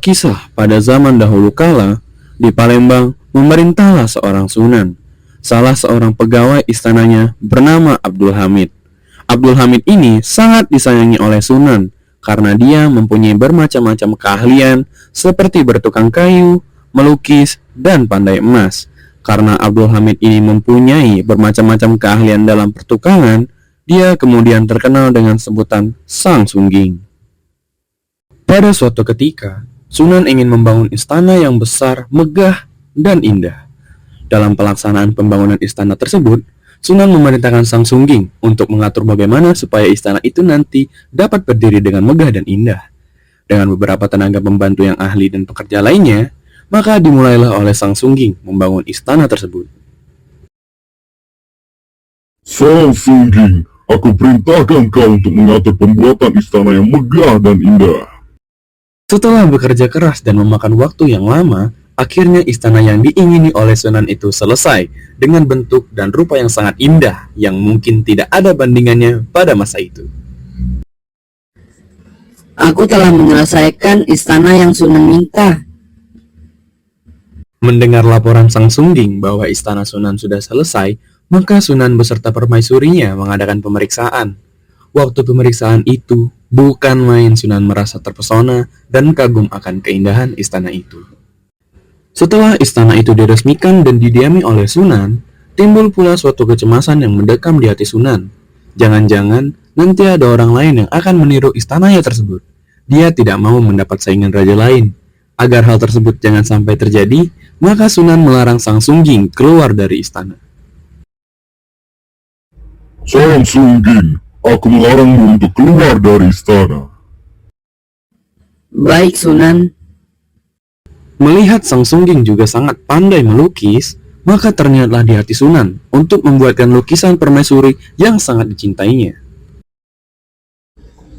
Berkisah pada zaman dahulu kala, di Palembang memerintahlah seorang sunan. Salah seorang pegawai istananya bernama Abdul Hamid. Abdul Hamid ini sangat disayangi oleh sunan karena dia mempunyai bermacam-macam keahlian seperti bertukang kayu, melukis, dan pandai emas. Karena Abdul Hamid ini mempunyai bermacam-macam keahlian dalam pertukangan, dia kemudian terkenal dengan sebutan Sang Sungging. Pada suatu ketika, Sunan ingin membangun istana yang besar, megah, dan indah. Dalam pelaksanaan pembangunan istana tersebut, Sunan memerintahkan Sang Sungging untuk mengatur bagaimana supaya istana itu nanti dapat berdiri dengan megah dan indah. Dengan beberapa tenaga pembantu yang ahli dan pekerja lainnya, maka dimulailah oleh Sang Sungging membangun istana tersebut. Sang Sungging, aku perintahkan kau untuk mengatur pembuatan istana yang megah dan indah. Setelah bekerja keras dan memakan waktu yang lama, akhirnya istana yang diingini oleh Sunan itu selesai dengan bentuk dan rupa yang sangat indah yang mungkin tidak ada bandingannya pada masa itu. Aku telah menyelesaikan istana yang Sunan minta. Mendengar laporan Sang Sungging bahwa istana Sunan sudah selesai, maka Sunan beserta permaisurinya mengadakan pemeriksaan. Waktu pemeriksaan itu, bukan main Sunan merasa terpesona dan kagum akan keindahan istana itu. Setelah istana itu diresmikan dan didiami oleh Sunan, timbul pula suatu kecemasan yang mendekam di hati Sunan. Jangan-jangan nanti ada orang lain yang akan meniru istananya tersebut. Dia tidak mau mendapat saingan raja lain. Agar hal tersebut jangan sampai terjadi, maka Sunan melarang Sang Sungging keluar dari istana. Sang Sungging, aku melarangmu untuk keluar dari istana. Baik, Sunan. Melihat Sang Sungging juga sangat pandai melukis, maka ternyalah di hati Sunan untuk membuatkan lukisan permaisuri yang sangat dicintainya.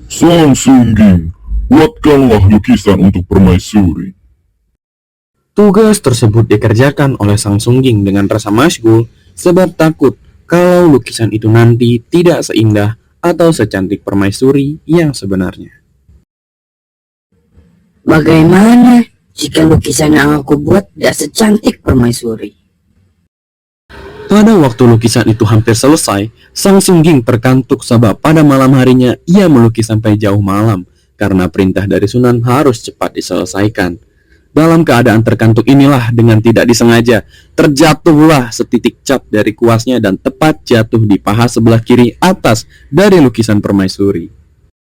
Sang Sungging, buatkanlah lukisan untuk permaisuri. Tugas tersebut dikerjakan oleh Sang Sungging dengan rasa masyghul sebab takut kalau lukisan itu nanti tidak seindah atau secantik permaisuri yang sebenarnya. Bagaimana jika lukisan yang aku buat tidak secantik permaisuri? Pada waktu lukisan itu hampir selesai, Sang Sungging terkantuk sebab pada malam harinya ia melukis sampai jauh malam karena perintah dari Sunan harus cepat diselesaikan. Dalam keadaan terkantuk inilah dengan tidak disengaja terjatuhlah setitik cat dari kuasnya dan tepat jatuh di paha sebelah kiri atas dari lukisan permaisuri.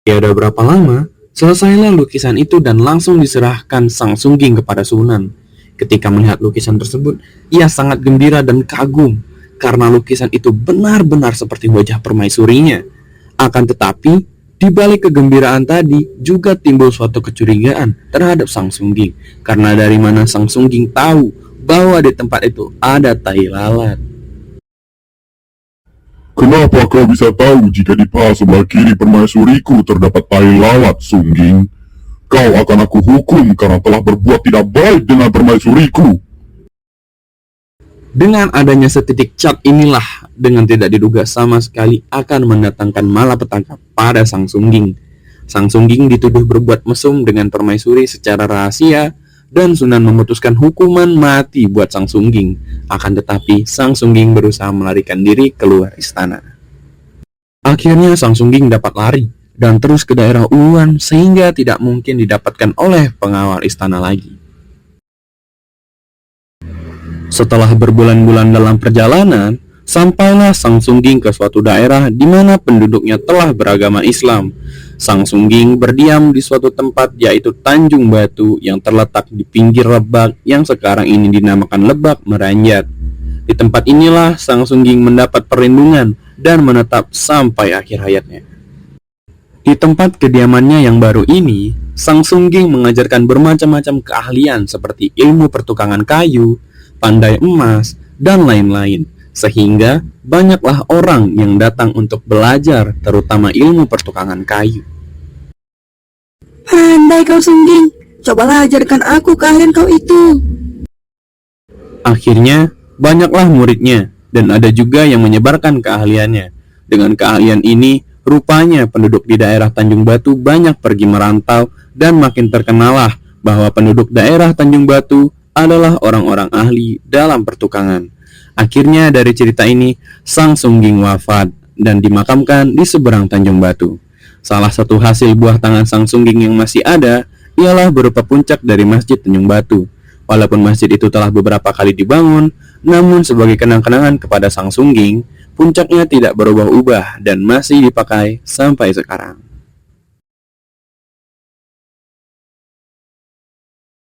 Tiada berapa lama, selesailah lukisan itu dan langsung diserahkan Sang Sungging kepada Sunan. Ketika melihat lukisan tersebut, ia sangat gembira dan kagum karena lukisan itu benar-benar seperti wajah permaisurinya. Akan tetapi, di balik kegembiraan tadi juga timbul suatu kecurigaan terhadap Sang Sungging karena dari mana Sang Sungging tahu bahwa di tempat itu ada tai lalat. Kenapa kau bisa tahu jika di paha sebelah kiri permaisuriku terdapat tai lalat, Sungging? Kau akan aku hukum karena telah berbuat tidak baik dengan permaisuriku. Dengan adanya setitik cat inilah dengan tidak diduga sama sekali akan mendatangkan malapetaka pada Sang Sungging. Sang Sungging dituduh berbuat mesum dengan permaisuri secara rahasia dan Sunan memutuskan hukuman mati buat Sang Sungging. Akan tetapi Sang Sungging berusaha melarikan diri keluar istana. Akhirnya Sang Sungging dapat lari dan terus ke daerah Uluan sehingga tidak mungkin didapatkan oleh pengawal istana lagi. Setelah berbulan-bulan dalam perjalanan, sampailah Sang Sungging ke suatu daerah di mana penduduknya telah beragama Islam. Sang Sungging berdiam di suatu tempat yaitu Tanjung Batu yang terletak di pinggir Lebak yang sekarang ini dinamakan Lebak Meranjat. Di tempat inilah Sang Sungging mendapat perlindungan dan menetap sampai akhir hayatnya. Di tempat kediamannya yang baru ini, Sang Sungging mengajarkan bermacam-macam keahlian seperti ilmu pertukangan kayu, pandai emas, dan lain-lain. Sehingga banyaklah orang yang datang untuk belajar terutama ilmu pertukangan kayu. Pandai kau, Sungging. Cobalah ajarkan aku keahlian kau itu. Akhirnya banyaklah muridnya dan ada juga yang menyebarkan keahliannya. Dengan keahlian ini, rupanya penduduk di daerah Tanjung Batu banyak pergi merantau dan makin terkenalah bahwa penduduk daerah Tanjung Batu adalah orang-orang ahli dalam pertukangan. Akhirnya dari cerita ini, Sang Sungging wafat dan dimakamkan di seberang Tanjung Batu. Salah satu hasil buah tangan Sang Sungging yang masih ada ialah berupa puncak dari Masjid Tanjung Batu. Walaupun masjid itu telah beberapa kali dibangun, namun sebagai kenang-kenangan kepada Sang Sungging, puncaknya tidak berubah-ubah dan masih dipakai sampai sekarang.